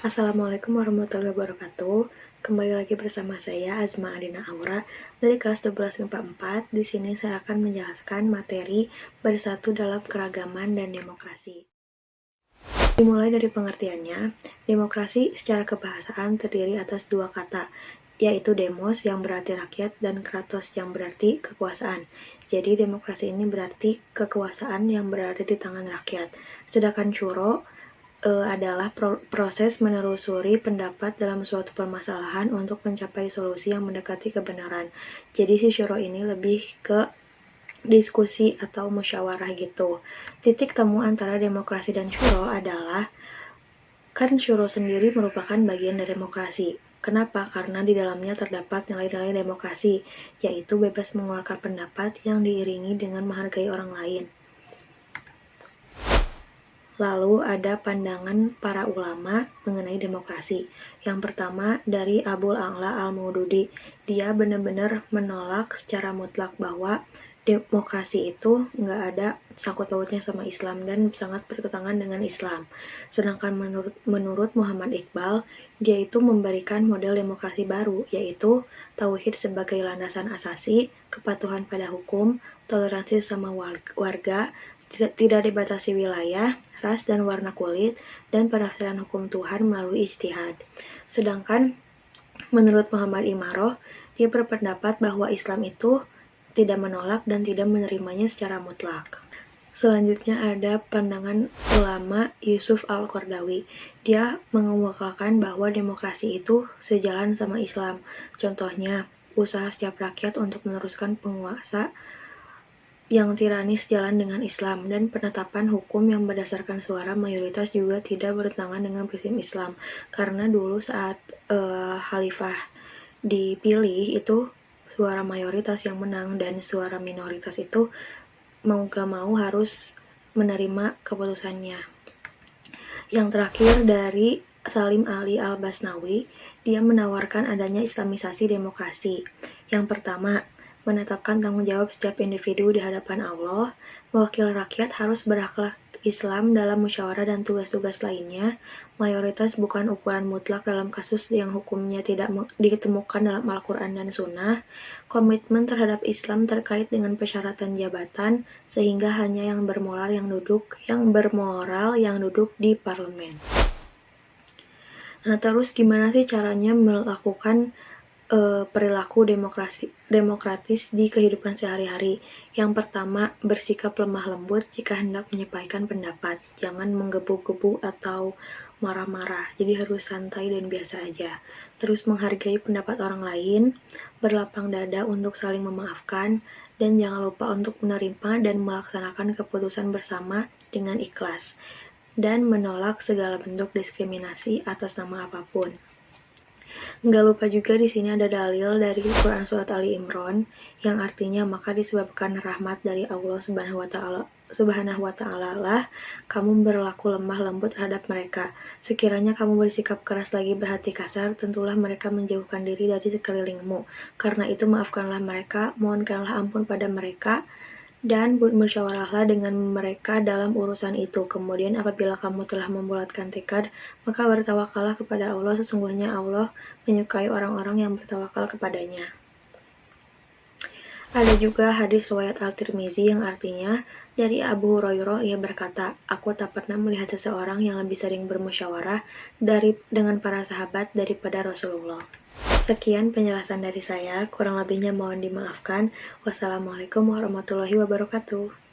Assalamualaikum warahmatullahi wabarakatuh. Kembali lagi bersama saya Azma Adina Aura dari kelas 12 MIPA 4. Di sini saya akan menjelaskan materi bersatu dalam keragaman dan demokrasi. Dimulai dari pengertiannya, demokrasi secara kebahasaan terdiri atas dua kata, yaitu demos yang berarti rakyat dan kratos yang berarti kekuasaan. Jadi demokrasi ini berarti kekuasaan yang berada di tangan rakyat. Sedangkan curo adalah proses menelusuri pendapat dalam suatu permasalahan untuk mencapai solusi yang mendekati kebenaran. Jadi si syuro ini lebih ke diskusi atau musyawarah gitu. Titik temu antara demokrasi dan syuro adalah kan syuro sendiri merupakan bagian dari demokrasi. Kenapa? Karena di dalamnya terdapat nilai-nilai demokrasi, yaitu bebas mengeluarkan pendapat yang diiringi dengan menghargai orang lain. Lalu ada pandangan para ulama mengenai demokrasi. Yang pertama dari Abul A'la Al-Maududi. Dia benar-benar menolak secara mutlak bahwa demokrasi itu nggak ada sangkut pautnya sama Islam dan sangat bertentangan dengan Islam. Sedangkan menurut Muhammad Iqbal, dia itu memberikan model demokrasi baru, yaitu tauhid sebagai landasan asasi, kepatuhan pada hukum, toleransi sama warga, tidak dibatasi wilayah, ras dan warna kulit, dan penafsiran hukum Tuhan melalui ijtihad. Sedangkan menurut Muhammad Imaroh, dia berpendapat bahwa Islam itu tidak menolak dan tidak menerimanya secara mutlak. Selanjutnya ada pandangan ulama Yusuf Al-Qaradawi. Dia mengemukakan bahwa demokrasi itu sejalan sama Islam. Contohnya, usaha setiap rakyat untuk meneruskan penguasa yang tiranis jalan dengan Islam, dan penetapan hukum yang berdasarkan suara mayoritas juga tidak bertentangan dengan prinsip Islam. Karena dulu saat khalifah dipilih itu suara mayoritas yang menang dan suara minoritas itu mau gak mau harus menerima keputusannya. Yang terakhir dari Salim Ali Al-Basnawi, dia menawarkan adanya islamisasi demokrasi. Yang pertama, menetapkan tanggung jawab setiap individu di hadapan Allah, mewakili rakyat harus berakhlak Islam dalam musyawarah dan tugas-tugas lainnya. Mayoritas bukan ukuran mutlak dalam kasus yang hukumnya tidak ditemukan dalam Al-Quran dan Sunnah. Komitmen terhadap Islam terkait dengan persyaratan jabatan, sehingga hanya yang bermoral yang duduk di parlemen. Nah, terus gimana sih caranya melakukan perilaku demokratis di kehidupan sehari-hari? Yang pertama, bersikap lemah lembut jika hendak menyampaikan pendapat. Jangan menggebu-gebu atau marah-marah. Jadi harus santai dan biasa aja. Terus menghargai pendapat orang lain, berlapang dada untuk saling memaafkan, dan jangan lupa untuk menerima dan melaksanakan keputusan bersama dengan ikhlas, dan menolak segala bentuk diskriminasi atas nama apapun. Nggak lupa juga di sini ada dalil dari Quran Surat Ali Imran yang artinya maka disebabkan rahmat dari Allah Subhanahu wa Ta'ala lah kamu berlaku lemah lembut terhadap mereka. Sekiranya kamu bersikap keras lagi berhati kasar, tentulah mereka menjauhkan diri dari sekelilingmu. Karena itu maafkanlah mereka, mohonkanlah ampun pada mereka, dan bersyawarahlah dengan mereka dalam urusan itu. Kemudian apabila kamu telah membulatkan tekad, maka bertawakallah kepada Allah. Sesungguhnya Allah menyukai orang-orang yang bertawakal kepadanya. Ada juga hadis riwayat Al-Tirmizi yang artinya dari Abu Hurairah, ia berkata, aku tak pernah melihat seseorang yang lebih sering bermusyawarah dengan para sahabat daripada Rasulullah. Sekian penjelasan dari saya, kurang lebihnya mohon dimaafkan. Wassalamualaikum warahmatullahi wabarakatuh.